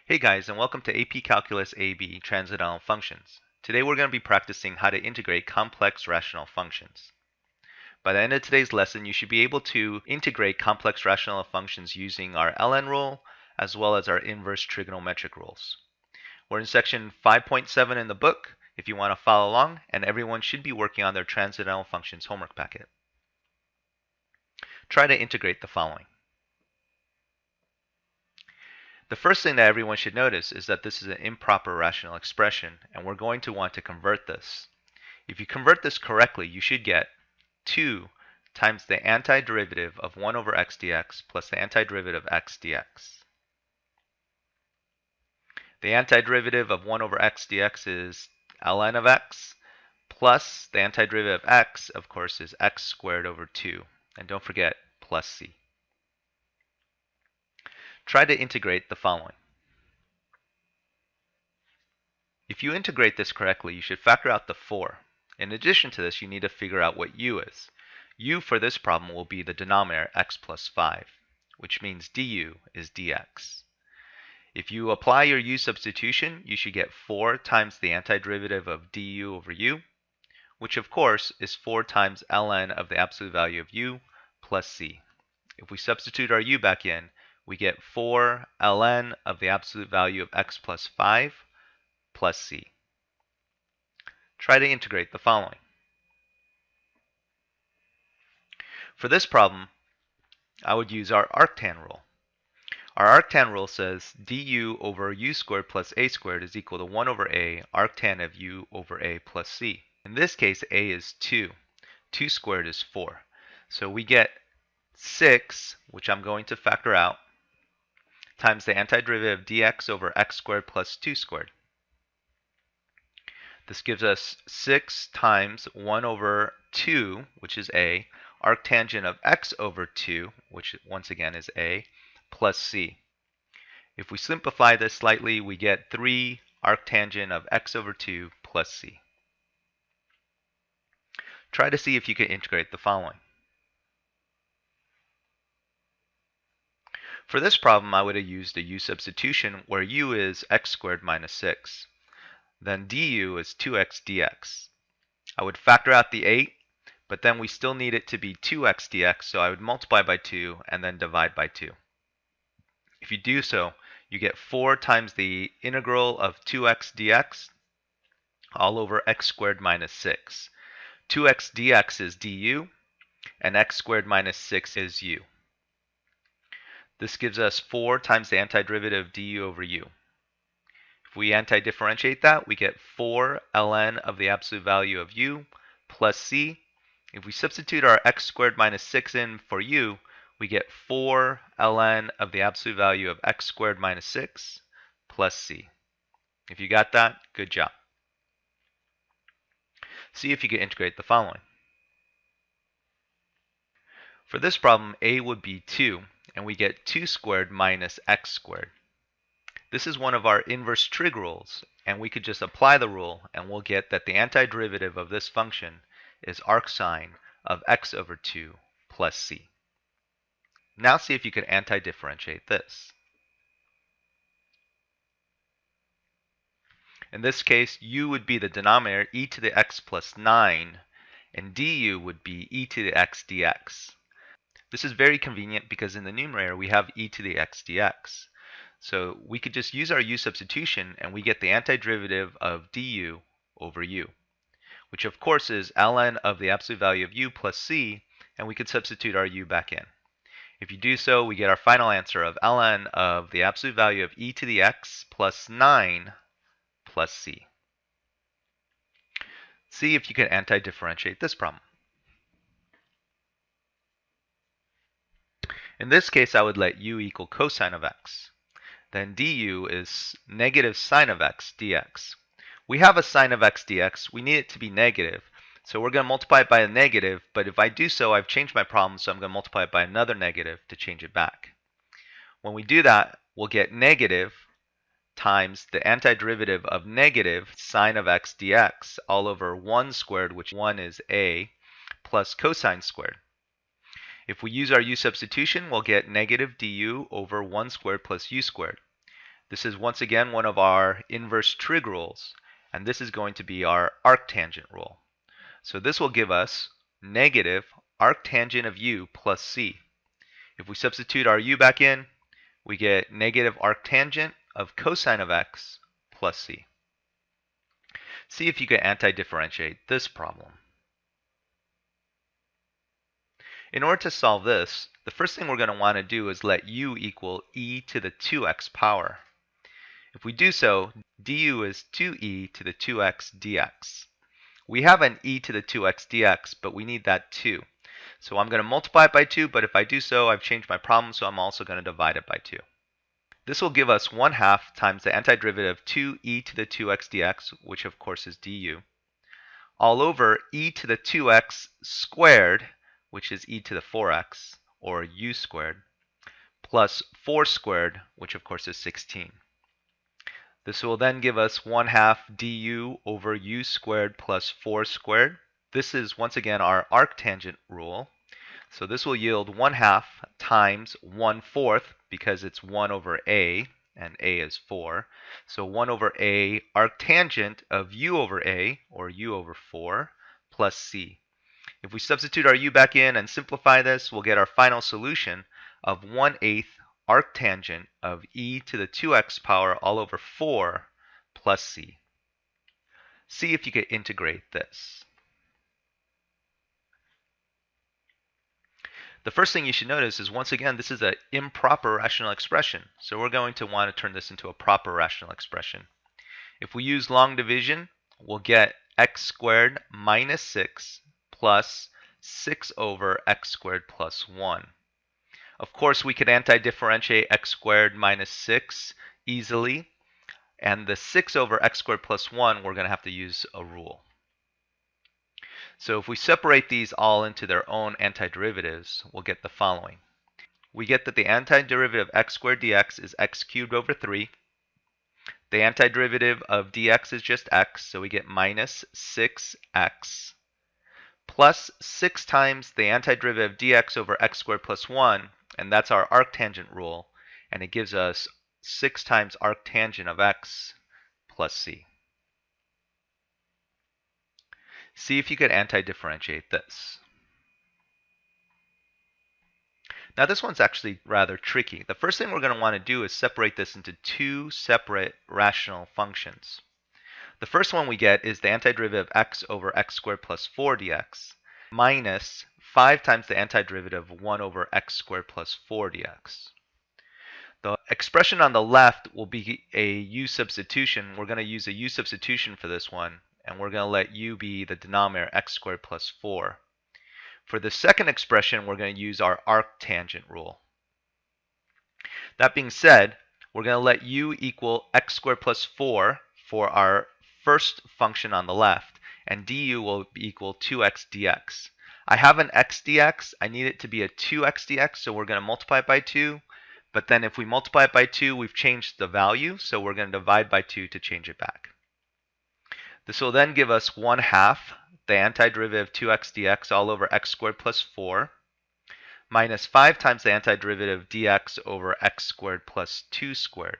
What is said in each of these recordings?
Hey guys, and welcome to AP Calculus AB Transcendental Functions. Today we're going to be practicing how to integrate complex rational functions. By the end of today's lesson, you should be able to integrate complex rational functions using our ln rule as well as our inverse trigonometric rules. We're in section 5.7 in the book if you want to follow along, and everyone should be working on their transcendental functions homework packet. Try to integrate the following. The first thing that everyone should notice is that this is an improper rational expression, and we're going to want to convert this. If you convert this correctly, you should get 2 times the antiderivative of 1 over x dx plus the antiderivative of x dx. The antiderivative of 1 over x dx is ln of x, plus the antiderivative of x, of course, is x squared over 2. And don't forget, plus c. Try to integrate the following. If you integrate this correctly, you should factor out the 4. In addition to this, you need to figure out what u is. U for this problem will be the denominator x plus 5, which means du is dx. If you apply your u substitution, you should get 4 times the antiderivative of du over u, which of course is 4 times ln of the absolute value of u plus c. If we substitute our u back in, we get 4 ln of the absolute value of x plus 5 plus c. Try to integrate the following. For this problem, I would use our arctan rule. Our arctan rule says du over u squared plus a squared is equal to 1 over a arctan of u over a plus c. In this case, a is 2. 2 squared is 4. So we get 6, which I'm going to factor out, times the antiderivative of dx over x squared plus 2 squared. This gives us 6 times 1 over 2, which is a, arctangent of x over 2, which once again is a, plus c. If we simplify this slightly, we get 3 arctangent of x over 2 plus c. Try to see if you can integrate the following. For this problem, I would have used a u substitution where u is x squared minus 6. Then du is 2x dx. I would factor out the 8, but then we still need it to be 2x dx, so I would multiply by 2 and then divide by 2. If you do so, you get 4 times the integral of 2x dx all over x squared minus 6. 2x dx is du, and x squared minus 6 is u. This gives us 4 times the antiderivative of du over u. If we antidifferentiate that, we get 4 ln of the absolute value of u plus c. If we substitute our x squared minus 6 in for u, we get 4 ln of the absolute value of x squared minus 6 plus c. If you got that, good job. See if you can integrate the following. For this problem, a would be 2, and we get 2 squared minus x squared. This is one of our inverse trig rules, and we could just apply the rule and we'll get that the antiderivative of this function is arcsine of x over 2 plus c. Now see if you can antidifferentiate this. In this case, u would be the denominator e to the x plus 9, and du would be e to the x dx. This is very convenient because in the numerator we have e to the x dx. So we could just use our u substitution and we get the antiderivative of du over u, which of course is ln of the absolute value of u plus c, and we could substitute our u back in. If you do so, we get our final answer of ln of the absolute value of e to the x plus 9 plus c. See if you can antidifferentiate this problem. In this case, I would let u equal cosine of x. Then du is negative sine of x dx. We have a sine of x dx. We need it to be negative. So we're going to multiply it by a negative, but if I do so, I've changed my problem, so I'm going to multiply it by another negative to change it back. When we do that, we'll get negative times the antiderivative of negative sine of x dx all over 1 squared, which 1 is a, plus cosine squared. If we use our u substitution, we'll get negative du over 1 squared plus u squared. This is once again one of our inverse trig rules, and this is going to be our arctangent rule. So this will give us negative arctangent of u plus c. If we substitute our u back in, we get negative arctangent of cosine of x plus c. See if you can anti-differentiate this problem. In order to solve this, the first thing we're going to want to do is let u equal e to the 2x power. If we do so, du is 2e to the 2x dx. We have an e to the 2x dx, but we need that too. So I'm going to multiply it by 2, but if I do so, I've changed my problem, so I'm also going to divide it by 2. This will give us 1/2 times the antiderivative of 2e to the 2x dx, which of course is du, all over e to the 2x squared, which is e to the 4x, or u squared, plus 4 squared, which of course is 16. This will then give us 1/2 du over u squared plus 4 squared. This is once again our arctangent rule. So this will yield 1/2 times 1/4, because it's 1 over a, and a is 4. So 1 over a arctangent of u over a, or u over 4, plus c. If we substitute our u back in and simplify this, we'll get our final solution of 1/8 arctangent of e to the 2x power all over 4 plus c. See if you can integrate this. The first thing you should notice is, once again, this is an improper rational expression. So we're going to want to turn this into a proper rational expression. If we use long division, we'll get x squared minus 6 plus 6 over x squared plus 1. Of course, we could anti-differentiate x squared minus 6 easily, and the 6 over x squared plus 1, we're going to have to use a rule. So if we separate these all into their own antiderivatives, we'll get the following. We get that the antiderivative of x squared dx is x cubed over 3. The antiderivative of dx is just x, so we get minus 6x, plus 6 times the antiderivative of dx over x squared plus 1, and that's our arctangent rule, and it gives us 6 times arctangent of x plus c. See if you could anti-differentiate this. Now this one's actually rather tricky. The first thing we're going to want to do is separate this into two separate rational functions. The first one we get is the antiderivative of x over x squared plus 4 dx minus 5 times the antiderivative of 1 over x squared plus 4 dx. The expression on the left will be a u substitution. We're going to use a u substitution for this one, and we're going to let u be the denominator, x squared plus 4. For the second expression, we're going to use our arctangent rule. That being said, we're going to let u equal x squared plus 4 for our first function on the left, and du will equal 2x dx. I have an x dx. I need it to be a 2x dx, so we're going to multiply it by 2. But then if we multiply it by 2, we've changed the value, so we're going to divide by 2 to change it back. This will then give us 1/2 the antiderivative of 2x dx all over x squared plus 4 minus 5 times the antiderivative of dx over x squared plus 2 squared.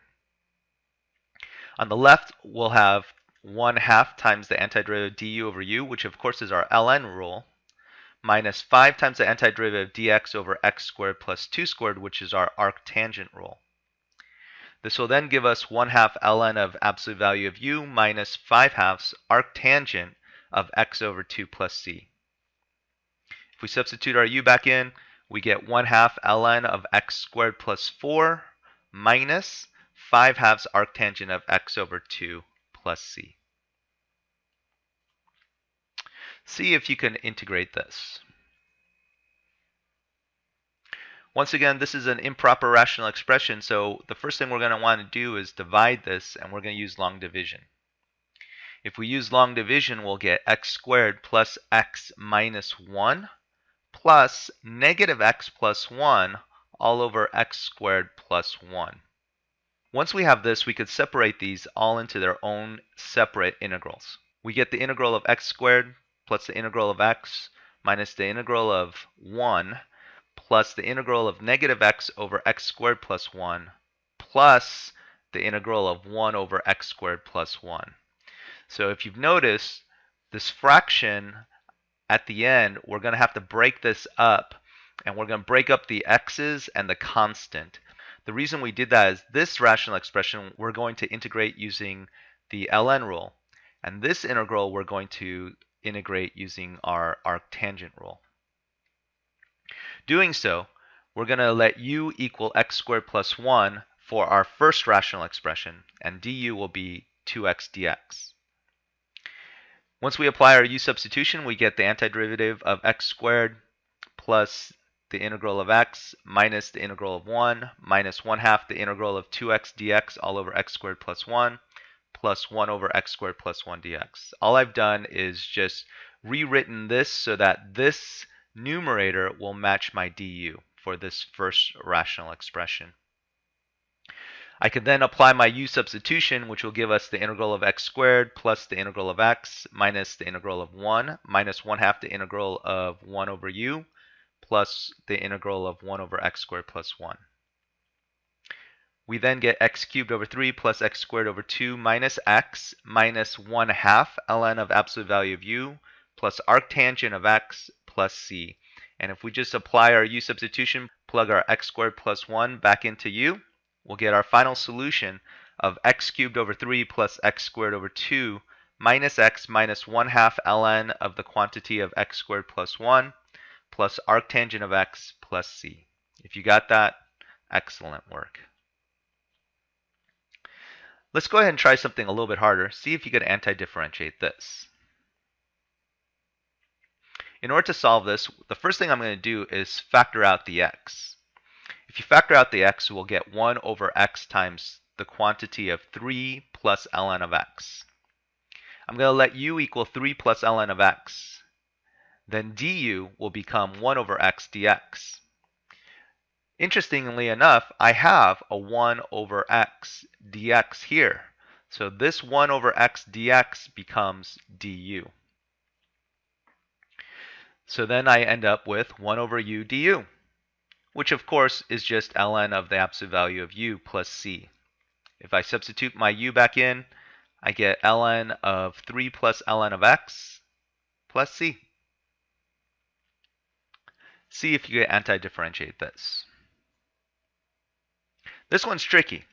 On the left, we'll have 1/2 times the antiderivative of du over u, which of course is our ln rule, minus 5 times the antiderivative of dx over x squared plus 2 squared, which is our arctangent rule. This will then give us 1/2 ln of absolute value of u minus 5/2 arctangent of x over 2 plus c. If we substitute our u back in, we get 1/2 ln of x squared plus 4 minus 5/2 arctangent of x over 2 plus c. See if you can integrate this. Once again, this is an improper rational expression, so the first thing we're going to want to do is divide this, and we're going to use long division. If we use long division, we'll get x squared plus x minus 1 plus negative x plus 1 all over x squared plus 1. Once we have this, we could separate these all into their own separate integrals. We get the integral of x squared plus the integral of x minus the integral of 1 plus the integral of negative x over x squared plus 1 plus the integral of 1 over x squared plus 1. So if you've noticed, this fraction at the end, we're going to have to break this up, and we're going to break up the x's and the constant. The reason we did that is this rational expression we're going to integrate using the ln rule, and this integral we're going to integrate using our arctangent rule. Doing so, we're going to let u equal x squared plus 1 for our first rational expression, and du will be 2x dx. Once we apply our u substitution, we get the antiderivative of x squared plus the integral of x minus the integral of 1 minus 1/2 the integral of 2x dx all over x squared plus 1 plus 1 over x squared plus 1 dx. All I've done is just rewritten this so that this numerator will match my du for this first rational expression. I can then apply my u substitution, which will give us the integral of x squared plus the integral of x minus the integral of 1 minus 1/2 the integral of 1 over u plus the integral of 1 over x squared plus 1. We then get x cubed over 3 plus x squared over 2 minus x minus 1/2 ln of absolute value of u plus arctangent of x plus c. And if we just apply our u substitution, plug our x squared plus 1 back into u, we'll get our final solution of x cubed over 3 plus x squared over 2 minus x minus 1/2 ln of the quantity of x squared plus 1 plus arctangent of x plus c. If you got that, excellent work. Let's go ahead and try something a little bit harder. See if you could anti-differentiate this. In order to solve this, the first thing I'm going to do is factor out the x. If you factor out the x, we'll get 1 over x times the quantity of 3 plus ln of x. I'm going to let u equal 3 plus ln of x. Then du will become 1 over x dx. Interestingly enough, I have a 1 over x dx here. So this 1 over x dx becomes du. So then I end up with 1 over u du, which of course is just ln of the absolute value of u plus c. If I substitute my u back in, I get ln of 3 plus ln of x plus c. See if you can anti-differentiate this. This one's tricky.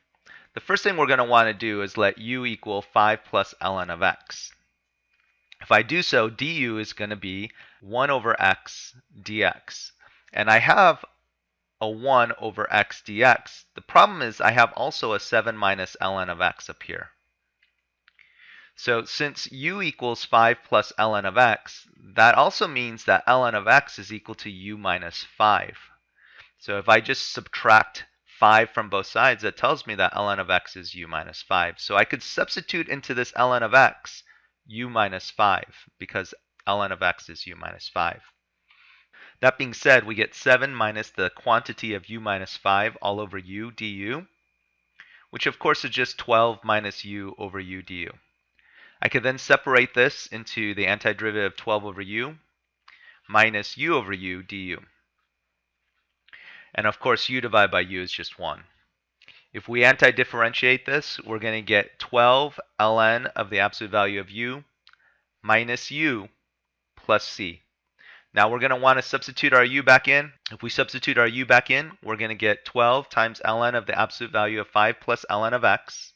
The first thing we're going to want to do is let u equal 5 plus ln of x. If I do so, du is going to be 1 over x dx. And I have a 1 over x dx. The problem is I have also a 7 minus ln of x up here. So since u equals 5 plus ln of x, that also means that ln of x is equal to u minus 5. So if I just subtract 5 from both sides, that tells me that ln of x is u minus 5. So I could substitute into this ln of x u minus 5 because ln of x is u minus 5. That being said, we get 7 minus the quantity of u minus 5 all over u du, which of course is just 12 minus u over u du. I could then separate this into the antiderivative of 12 over u minus u over u du. And of course, u divided by u is just 1. If we anti-differentiate this, we're going to get 12 ln of the absolute value of u minus u plus c. Now we're going to want to substitute our u back in. If we substitute our u back in, we're going to get 12 times ln of the absolute value of 5 plus ln of x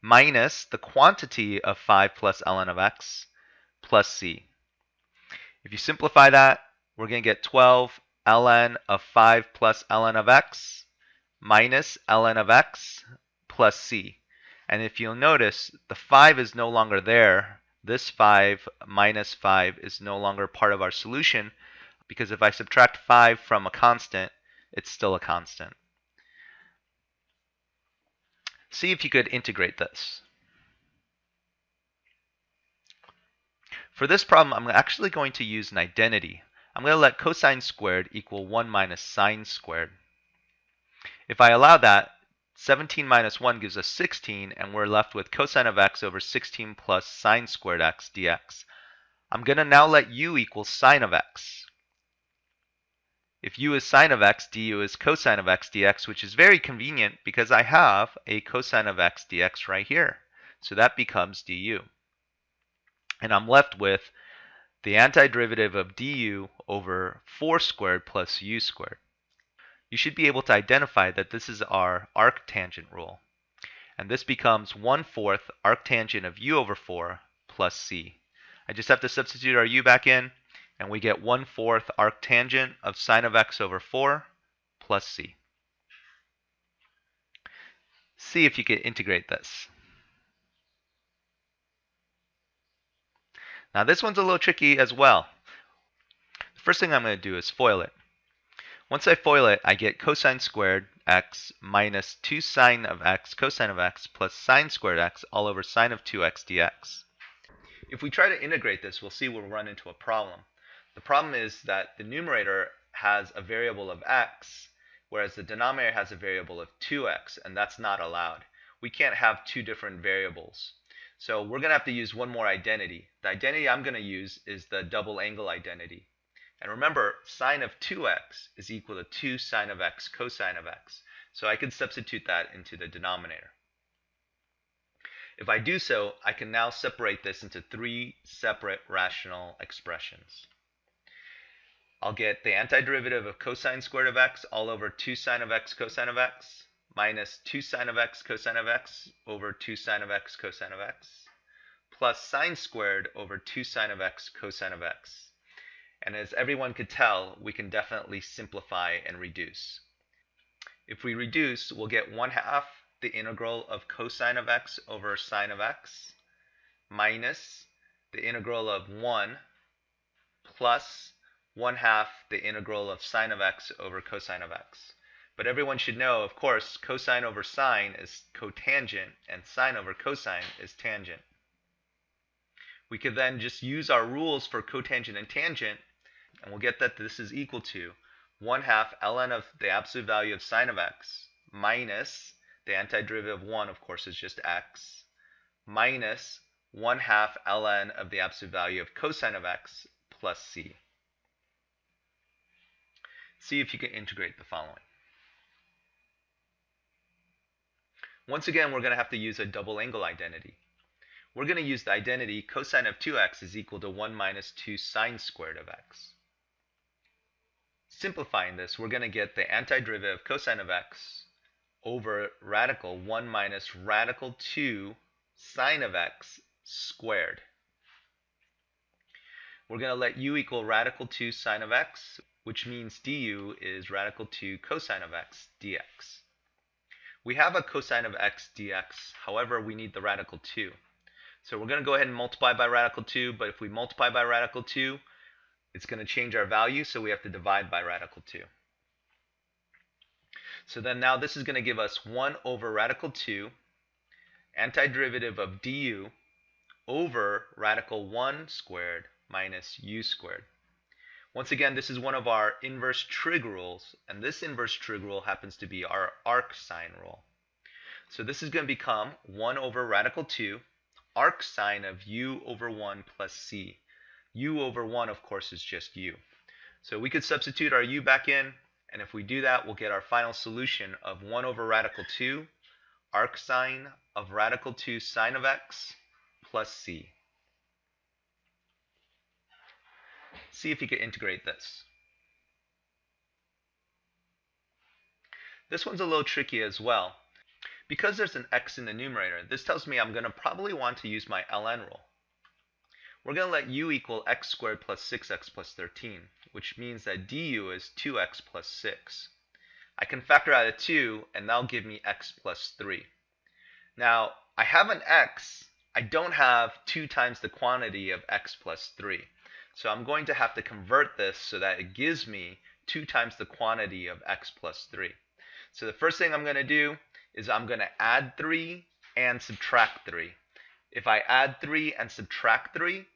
minus the quantity of 5 plus ln of x plus c. If you simplify that, we're going to get 12 ln of 5 plus ln of x minus ln of x plus c. And if you'll notice, the 5 is no longer there. This 5 minus 5 is no longer part of our solution because if I subtract 5 from a constant, it's still a constant. See if you could integrate this. For this problem, I'm actually going to use an identity. I'm going to let cosine squared equal 1 minus sine squared. If I allow that, 17 minus 1 gives us 16, and we're left with cosine of x over 16 plus sine squared x dx. I'm going to now let u equal sine of x. If u is sine of x, du is cosine of x dx, which is very convenient because I have a cosine of x dx right here. So that becomes du. And I'm left with the antiderivative of du over 4 squared plus u squared. You should be able to identify that this is our arctangent rule. And this becomes 1/4 arctangent of u over 4 plus c. I just have to substitute our u back in, and we get 1/4 arctangent of sine of x over 4 plus c. See if you can integrate this. Now this one's a little tricky as well. The first thing I'm going to do is FOIL it. Once I FOIL it, I get cosine squared x minus 2 sine of x cosine of x plus sine squared x all over sine of 2x dx. If we try to integrate this, we'll see we'll run into a problem. The problem is that the numerator has a variable of x, whereas the denominator has a variable of 2x, and that's not allowed. We can't have two different variables. So we're going to have to use one more identity. The identity I'm going to use is the double angle identity. And remember, sine of 2x is equal to 2 sine of x cosine of x. So I can substitute that into the denominator. If I do so, I can now separate this into three separate rational expressions. I'll get the antiderivative of cosine squared of x all over 2 sine of x cosine of x minus 2 sine of x cosine of x over 2 sine of x cosine of x plus sine squared over 2 sine of x cosine of x. And as everyone could tell, we can definitely simplify and reduce. If we reduce, we'll get 1/2 the integral of cosine of x over sine of x minus the integral of 1 plus 1/2 the integral of sine of x over cosine of x. But everyone should know, of course, cosine over sine is cotangent and sine over cosine is tangent. We could then just use our rules for cotangent and tangent, and we'll get that this is equal to 1/2 ln of the absolute value of sine of x minus the antiderivative of 1, of course, is just x, minus 1/2 ln of the absolute value of cosine of x plus c. See if you can integrate the following. Once again, we're going to have to use a double angle identity. We're going to use the identity cosine of 2x is equal to 1 minus 2 sine squared of x. Simplifying this, we're going to get the antiderivative of cosine of x over radical 1 minus radical 2 sine of x squared. We're going to let u equal radical 2 sine of x, which means du is radical 2 cosine of x dx. We have a cosine of x dx, however, we need the radical 2. So we're going to go ahead and multiply by radical 2, but if we multiply by radical 2, it's going to change our value, so we have to divide by radical 2. So then now this is going to give us 1 over radical 2 antiderivative of du over radical 1 squared minus u squared. Once again, this is one of our inverse trig rules, and this inverse trig rule happens to be our arcsine rule. So this is going to become 1 over radical 2 arcsine of u over 1 plus c. U over 1, of course, is just u. So we could substitute our u back in, and if we do that, we'll get our final solution of 1 over radical 2 arcsine of radical 2 sine of x plus c. See if you can integrate this. This one's a little tricky as well. Because there's an x in the numerator, this tells me I'm going to probably want to use my ln rule. We're going to let u equal x squared plus 6x plus 13, which means that du is 2x plus 6. I can factor out a 2, and that'll give me x plus 3. Now, I have an x. I don't have 2 times the quantity of x plus 3. So I'm going to have to convert this so that it gives me 2 times the quantity of x plus 3. So the first thing I'm going to do is I'm going to add 3 and subtract 3. If I add 3 and subtract 3,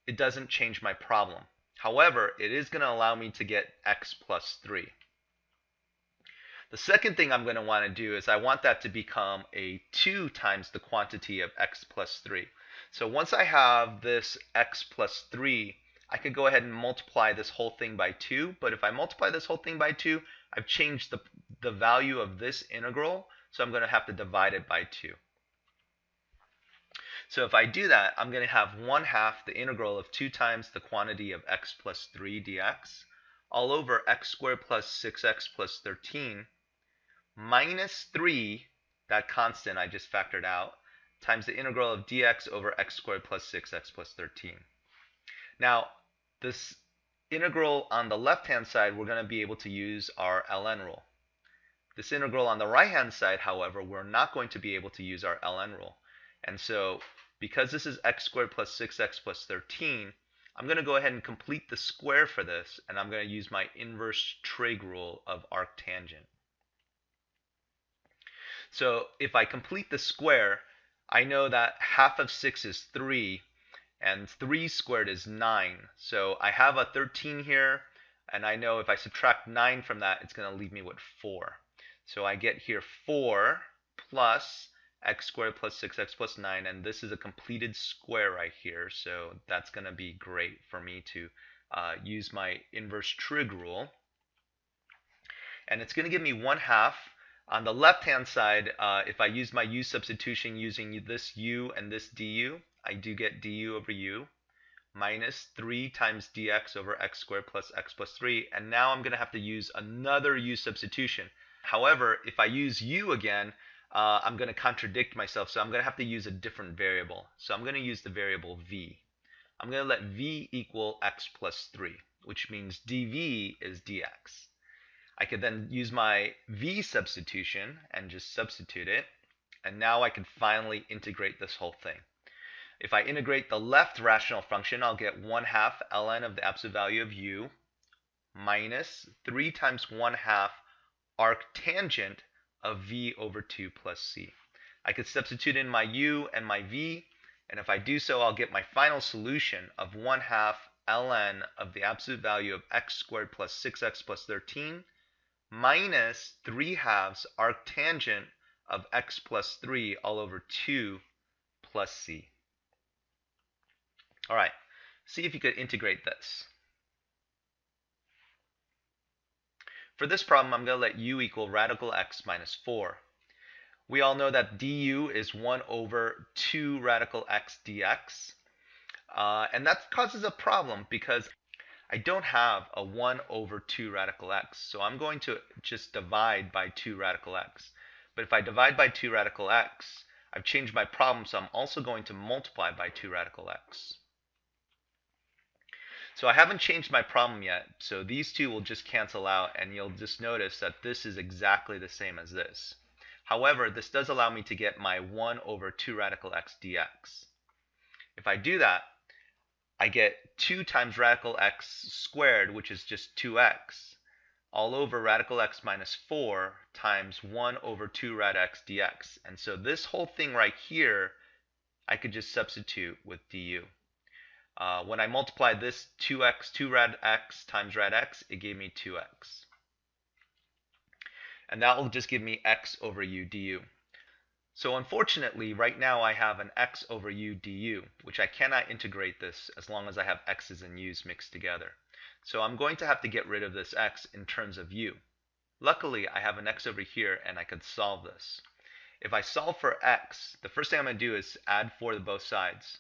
it doesn't change my problem. However, it is going to allow me to get x plus 3. The second thing I'm going to want to do is I want that to become a 2 times the quantity of x plus 3. So once I have this x plus 3 I could go ahead and multiply this whole thing by 2, but if I multiply this whole thing by 2, I've changed the value of this integral, so I'm going to have to divide it by 2. So if I do that, I'm going to have 1/2 the integral of 2 times the quantity of x plus 3 dx all over x squared plus 6x plus 13 minus 3, that constant I just factored out, times the integral of dx over x squared plus 6x plus 13. Now, this integral on the left-hand side, we're going to be able to use our ln rule. This integral on the right-hand side, however, we're not going to be able to use our ln rule. And so, because this is x squared plus 6x plus 13, I'm going to go ahead and complete the square for this, and I'm going to use my inverse trig rule of arctangent. So if I complete the square, I know that half of 6 is 3, and 3 squared is 9. So I have a 13 here, and I know if I subtract 9 from that, it's going to leave me with 4. So I get here 4 plus x squared plus 6x plus 9, and this is a completed square right here, so that's going to be great for me to use my inverse trig rule. And it's going to give me 1/2. On the left-hand side, if I use my u substitution using this u and this du, I do get du over u minus 3 times dx over x squared plus x plus 3. And now I'm going to have to use another u substitution. However, if I use u again, I'm going to contradict myself, so I'm going to have to use a different variable. So I'm going to use the variable v. I'm going to let v equal x plus 3, which means dv is dx. I could then use my v substitution and just substitute it, and now I can finally integrate this whole thing. If I integrate the left rational function, I'll get 1/2 ln of the absolute value of u minus 3 times 1/2 arctangent of v over 2 plus c. I could substitute in my u and my v, and if I do so, I'll get my final solution of 1/2 ln of the absolute value of x squared plus 6x plus 13 minus 3/2 arctangent of x plus 3 all over 2 plus c. All right, see if you could integrate this. For this problem, I'm going to let u equal radical x minus 4. We all know that du is 1 over 2 radical x dx. And that causes a problem because I don't have a 1 over 2 radical x. So I'm going to just divide by 2 radical x. But if I divide by 2 radical x, I've changed my problem, so I'm also going to multiply by 2 radical x. So I haven't changed my problem yet, so these two will just cancel out, and you'll just notice that this is exactly the same as this. However, this does allow me to get my 1 over 2 radical x dx. If I do that, I get 2 times radical x squared, which is just 2x, all over radical x minus 4 times 1 over 2 rad x dx. And so this whole thing right here, I could just substitute with du. When I multiply this 2x, 2 rad x times rad x, it gave me 2x. And that will just give me x over u du. So unfortunately, right now I have an x over u du, which I cannot integrate this as long as I have x's and u's mixed together. So I'm going to have to get rid of this x in terms of u. Luckily, I have an x over here, and I could solve this. If I solve for x, the first thing I'm going to do is add 4 to both sides.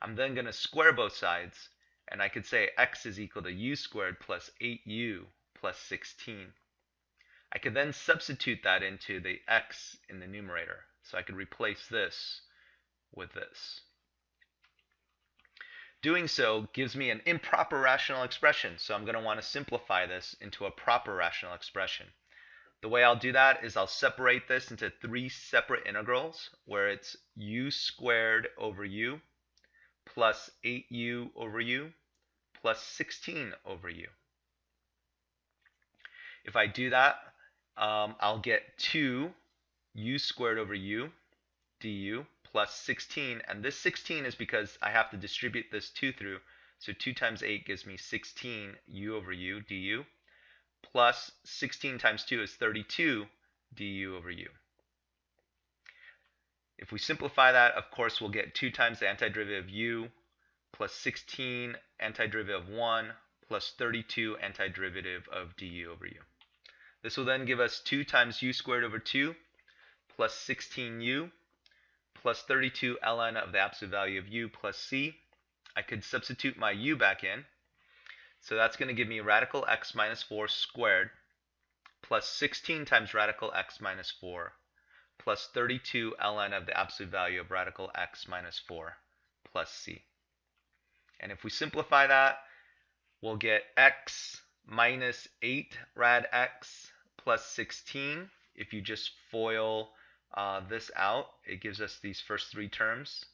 I'm then going to square both sides, and I could say x is equal to u squared plus 8u plus 16. I could then substitute that into the x in the numerator. So I could replace this with this. Doing so gives me an improper rational expression, so I'm going to want to simplify this into a proper rational expression. The way I'll do that is I'll separate this into 3 separate integrals, where it's u squared over u plus 8u over u plus 16 over u. If I do that, I'll get 2 u squared over u du plus 16, and this 16 is because I have to distribute this 2 through, so 2 times 8 gives me 16 u over u du plus 16 times 2 is 32 du over u. If we simplify that, of course, we'll get 2 times the antiderivative of u plus 16 antiderivative of 1 plus 32 antiderivative of du over u. This will then give us 2 times u squared over 2 plus 16u plus 32 ln of the absolute value of u plus c. I could substitute my u back in. So that's going to give me radical x minus 4 squared plus 16 times radical x minus 4 plus 32 ln of the absolute value of radical x minus 4 plus c. And if we simplify that, we'll get x minus 8 rad x plus 16. If you just FOIL this out, it gives us these first three terms.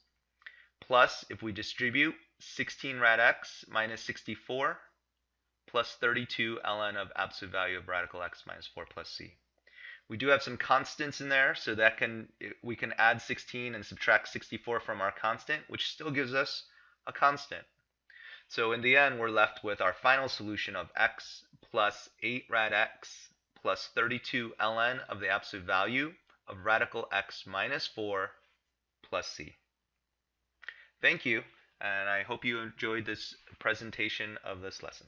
Plus, if we distribute, 16 rad x minus 64 plus 32 ln of absolute value of radical x minus 4 plus c. We do have some constants in there, so that we can add 16 and subtract 64 from our constant, which still gives us a constant. So in the end, we're left with our final solution of x plus 8 rad x plus 32 ln of the absolute value of radical x minus 4 plus c. Thank you, and I hope you enjoyed this presentation of this lesson.